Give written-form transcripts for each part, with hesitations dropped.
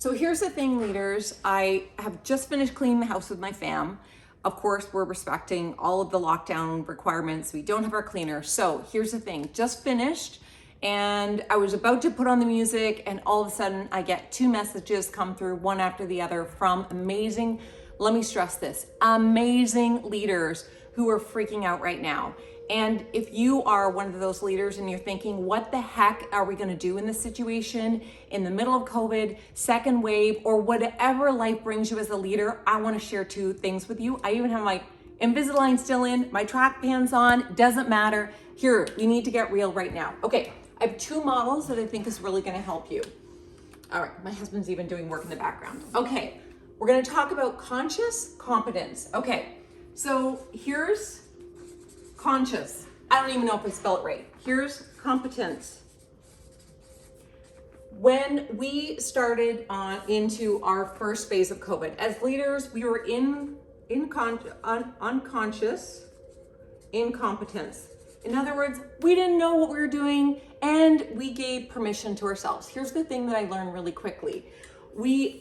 So here's the thing, leaders. I have just finished cleaning the house with my fam. Of course, we're respecting all of the lockdown requirements. We don't have our cleaner. So here's the thing, just finished, and I was about to put on the music, and all of a sudden I get 2 messages come through, one after the other, from amazing, let me stress this, amazing leaders who are freaking out right now. And if you are one of those leaders and you're thinking, what the heck are we gonna do in this situation, in the middle of COVID, second wave, or whatever life brings you as a leader, I wanna share 2 things with you. I even have my Invisalign still in, my track pants on, doesn't matter. Here, we need to get real right now. Okay, I have 2 models that I think is really gonna help you. All right, my husband's even doing work in the background. Okay, we're gonna talk about conscious competence. Okay, so here's conscious. I don't even know if I spell it right. Here's competence. When we started into our first phase of COVID, as leaders, we were unconscious incompetence. In other words, we didn't know what we were doing and we gave permission to ourselves. Here's the thing that I learned really quickly.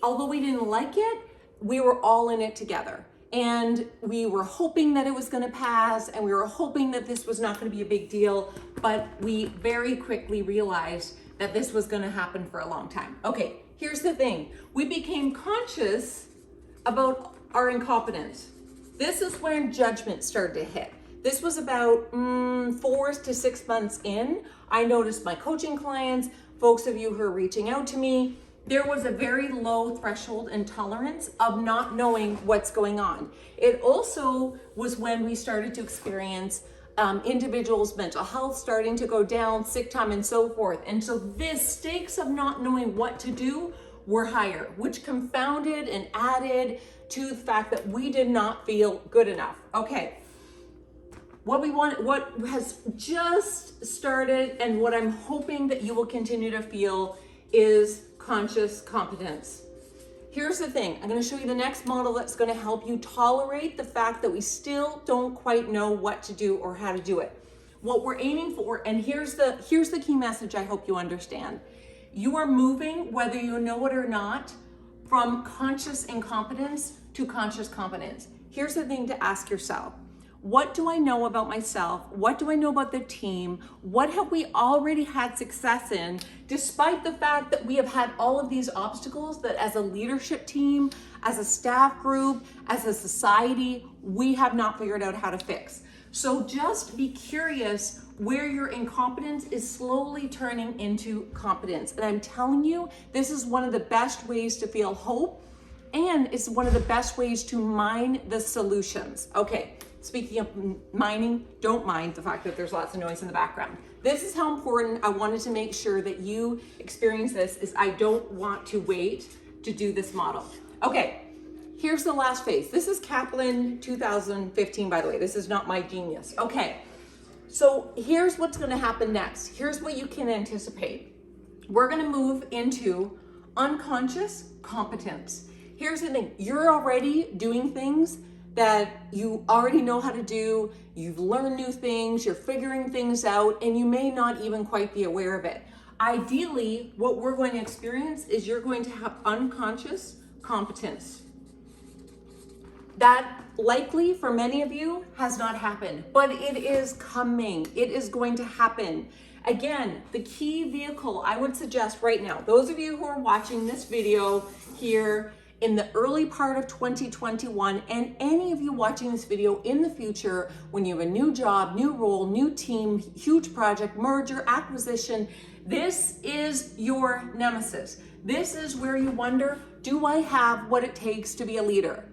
Although we didn't like it, we were all in it together. And we were hoping that it was going to pass, and we were hoping that this was not going to be a big deal, but we very quickly realized that this was going to happen for a long time. Okay, here's the thing. We became conscious about our incompetence. This is when judgment started to hit. This was about 4 to 6 months in. I noticed my coaching clients, folks of you who are reaching out to me, there was a very low threshold and tolerance of not knowing what's going on. It also was when we started to experience individuals' mental health starting to go down, sick time, and so forth. And so this stakes of not knowing what to do were higher, which confounded and added to the fact that we did not feel good enough. Okay, what has just started and what I'm hoping that you will continue to feel is conscious competence. Here's the thing. I'm going to show you the next model that's going to help you tolerate the fact that we still don't quite know what to do or how to do it. What we're aiming for, and here's the key message I hope you understand. You are moving, whether you know it or not, from conscious incompetence to conscious competence. Here's the thing to ask yourself. What do I know about myself? What do I know about the team? What have we already had success in, despite the fact that we have had all of these obstacles that as a leadership team, as a staff group, as a society, we have not figured out how to fix. So just be curious where your incompetence is slowly turning into competence. And I'm telling you, this is one of the best ways to feel hope, and it's one of the best ways to mine the solutions. Okay. Speaking of mining, don't mind the fact that there's lots of noise in the background. This is how important I wanted to make sure that you experience this is I don't want to wait to do this model. Okay, here's the last phase. This is Kaplan 2015, by the way. This is not my genius. Okay, so here's what's gonna happen next. Here's what you can anticipate. We're gonna move into unconscious competence. Here's the thing, you're already doing things that you already know how to do, you've learned new things, you're figuring things out, and you may not even quite be aware of it. Ideally, what we're going to experience is you're going to have unconscious competence. That likely for many of you has not happened, but it is coming. It is going to happen. Again, the key vehicle I would suggest right now, those of you who are watching this video here in the early part of 2021, and any of you watching this video in the future, when you have a new job, new role, new team, huge project, merger, acquisition, this is your nemesis. This is where you wonder, do I have what it takes to be a leader?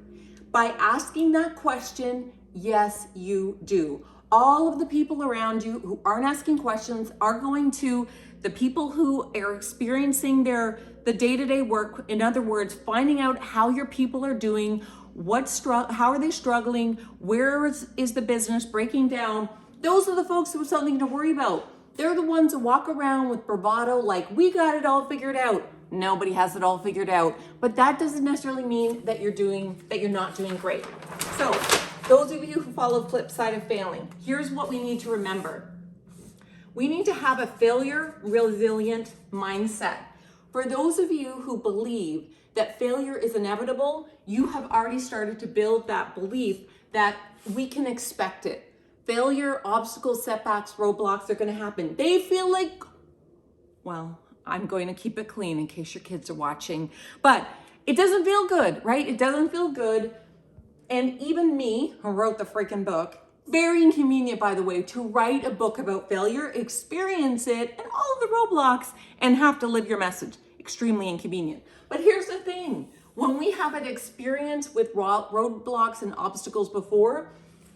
By asking that question, yes, you do. All of the people around you who aren't asking questions are going to, the people who are experiencing the day-to-day work, in other words, finding out how your people are doing, how are they struggling, where is the business breaking down. Those are the folks who have something to worry about. They're the ones who walk around with bravado like, we got it all figured out. Nobody has it all figured out. But that doesn't necessarily mean that you're not doing great. So those of you who follow flip side of failing, here's what we need to remember. We need to have a failure resilient mindset. For those of you who believe that failure is inevitable, you have already started to build that belief that we can expect it. Failure, obstacles, setbacks, roadblocks are going to happen. They feel like, well, I'm going to keep it clean in case your kids are watching, but it doesn't feel good, right? It doesn't feel good. And even me, who wrote the freaking book, very inconvenient, by the way, to write a book about failure, experience it, and all of the roadblocks, and have to live your message. Extremely inconvenient. But here's the thing. When we have an experience with roadblocks and obstacles before,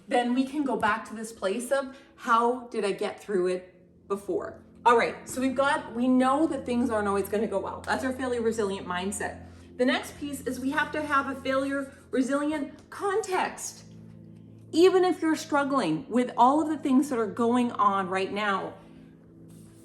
then we can go back to this place of, how did I get through it before? All right, so we know that things aren't always going to go well. That's our failure resilient mindset. The next piece is we have to have a failure resilient context. Even if you're struggling with all of the things that are going on right now,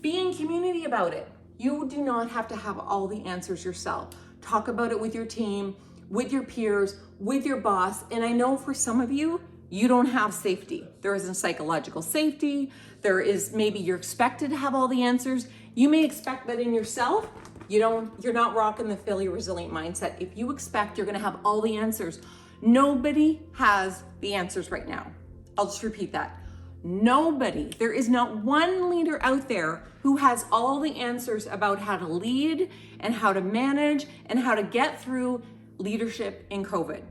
be in community about it. You do not have to have all the answers yourself. Talk about it with your team, with your peers, with your boss. And I know for some of you, you don't have safety. There isn't psychological safety. There is, maybe you're expected to have all the answers. You may expect that in yourself. You're not rocking the failure resilient mindset. If you expect you're gonna have all the answers, nobody has the answers right now. I'll just repeat that. Nobody, there is not one leader out there who has all the answers about how to lead and how to manage and how to get through leadership in COVID.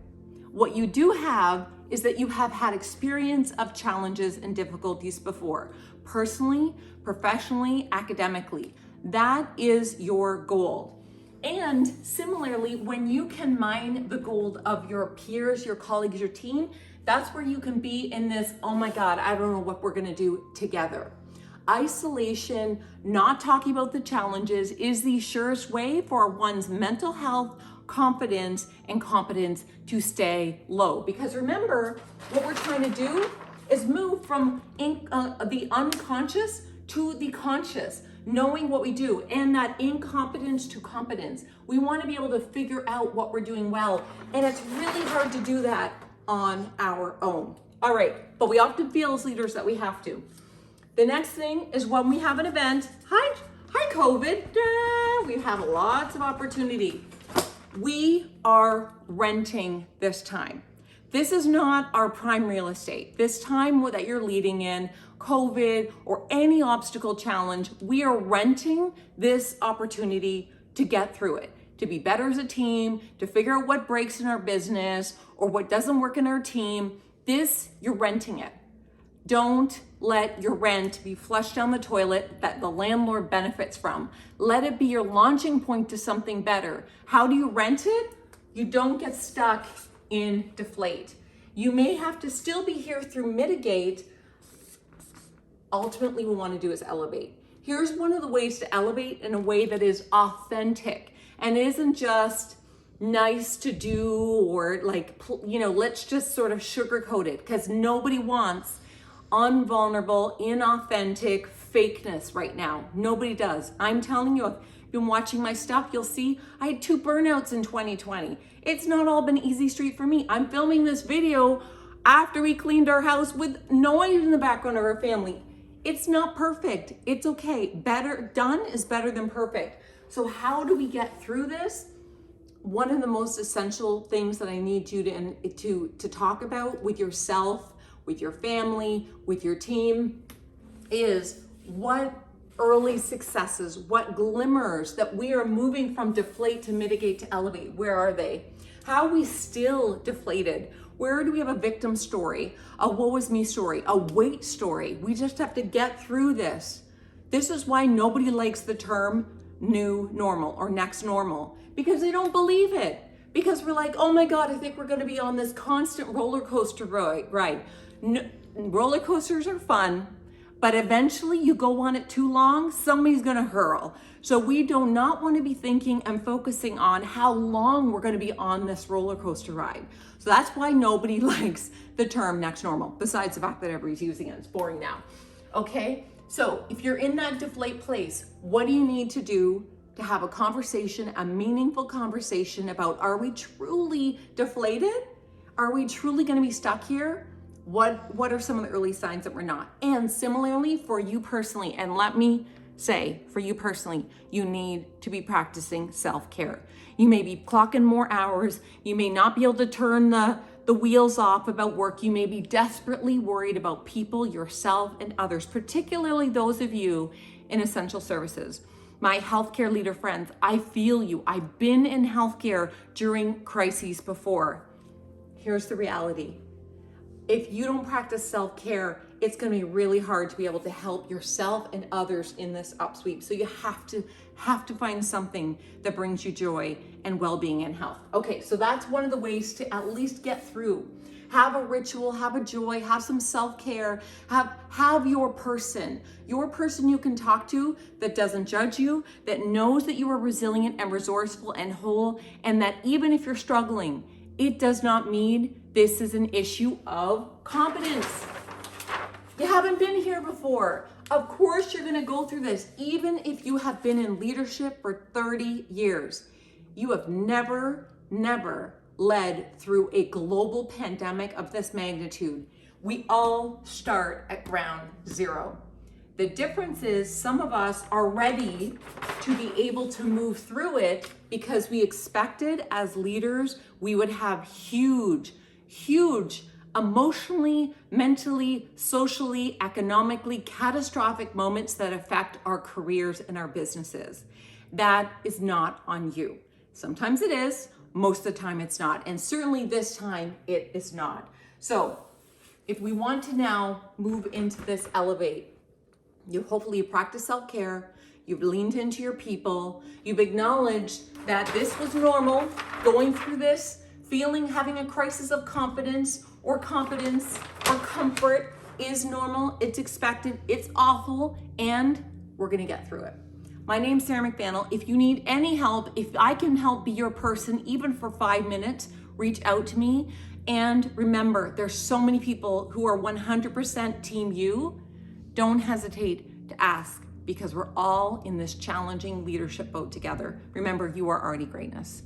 What you do have is that you have had experience of challenges and difficulties before, personally, professionally, academically. That is your goal. And similarly, when you can mine the gold of your peers, your colleagues, your team, that's where you can be in this, oh my God, I don't know what we're gonna do together. Isolation, not talking about the challenges, is the surest way for one's mental health, confidence, and competence to stay low. Because remember, what we're trying to do is move from the unconscious to the conscious, knowing what we do, and that incompetence to competence. We want to be able to figure out what we're doing well, and it's really hard to do that on our own. All right, but we often feel as leaders that we have to. The next thing is when we have an event, hi COVID, we have lots of opportunity. We are renting this time. This is not our prime real estate. This time that you're leading in, COVID or any obstacle challenge, we are renting this opportunity to get through it, to be better as a team, to figure out what breaks in our business or what doesn't work in our team. You're renting it. Don't let your rent be flushed down the toilet that the landlord benefits from. Let it be your launching point to something better. How do you rent it? You don't get stuck in deflate. You may have to still be here through mitigate. Ultimately, what we want to do is elevate. Here's one of the ways to elevate in a way that is authentic and isn't just nice to do or let's just sort of sugarcoat it, because nobody wants unvulnerable, inauthentic fakeness right now. Nobody does. I'm telling you, if you've been watching my stuff, you'll see I had 2 burnouts in 2020. It's not all been easy street for me. I'm filming this video after we cleaned our house with noise in the background of our family. It's not perfect. It's okay. Better done is better than perfect. So how do we get through this? One of the most essential things that I need you to talk about with yourself, with your family, with your team, is what early successes, what glimmers that we are moving from deflate to mitigate to elevate. Where are they? How are we still deflated? Where do we have a victim story, a woe is me story, a wait story? We just have to get through this. This is why nobody likes the term new normal or next normal, because they don't believe it. Because we're like, oh my God, I think we're gonna be on this constant roller coaster ride. Roller coasters are fun, but eventually you go on it too long, somebody's gonna hurl. So we do not want to be thinking and focusing on how long we're gonna be on this roller coaster ride. So that's why nobody likes the term next normal, besides the fact that everybody's using it. It's boring now. Okay, so if you're in that deflate place, what do you need to do to have a conversation, a meaningful conversation about, are we truly deflated? Are we truly gonna be stuck here? What are some of the early signs that we're not? And similarly for you personally, and let me say for you personally, you need to be practicing self-care. You may be clocking more hours. You may not be able to turn the wheels off about work. You may be desperately worried about people, yourself, and others, particularly those of you in essential services. My healthcare leader friends, I feel you. I've been in healthcare during crises before. Here's the reality. If you don't practice self-care, it's going to be really hard to be able to help yourself and others in this upsweep. So you have to find something that brings you joy and well-being and health. Okay, so that's one of the ways to at least get through. Have a ritual, have a joy, have some self-care, have your person you can talk to that doesn't judge you, that knows that you are resilient and resourceful and whole, and that even if you're struggling, it does not mean this is an issue of competence. You haven't been here before. Of course you're gonna go through this, even if you have been in leadership for 30 years. You have never led through a global pandemic of this magnitude. We all start at ground zero. The difference is some of us are ready to be able to move through it because we expected as leaders, we would have huge emotionally, mentally, socially, economically, catastrophic moments that affect our careers and our businesses. That is not on you. Sometimes it is, most of the time it's not. And certainly this time it is not. So if we want to now move into this elevate, hopefully you practice self-care, you've leaned into your people, you've acknowledged that this was normal, going through this, having a crisis of confidence or competence or comfort is normal, it's expected, it's awful, and we're gonna get through it. My name's Sarah McVanel. If you need any help, if I can help be your person, even for 5 minutes, reach out to me. And remember, there's so many people who are 100% team you. Don't hesitate to ask because we're all in this challenging leadership boat together. Remember, you are already greatness.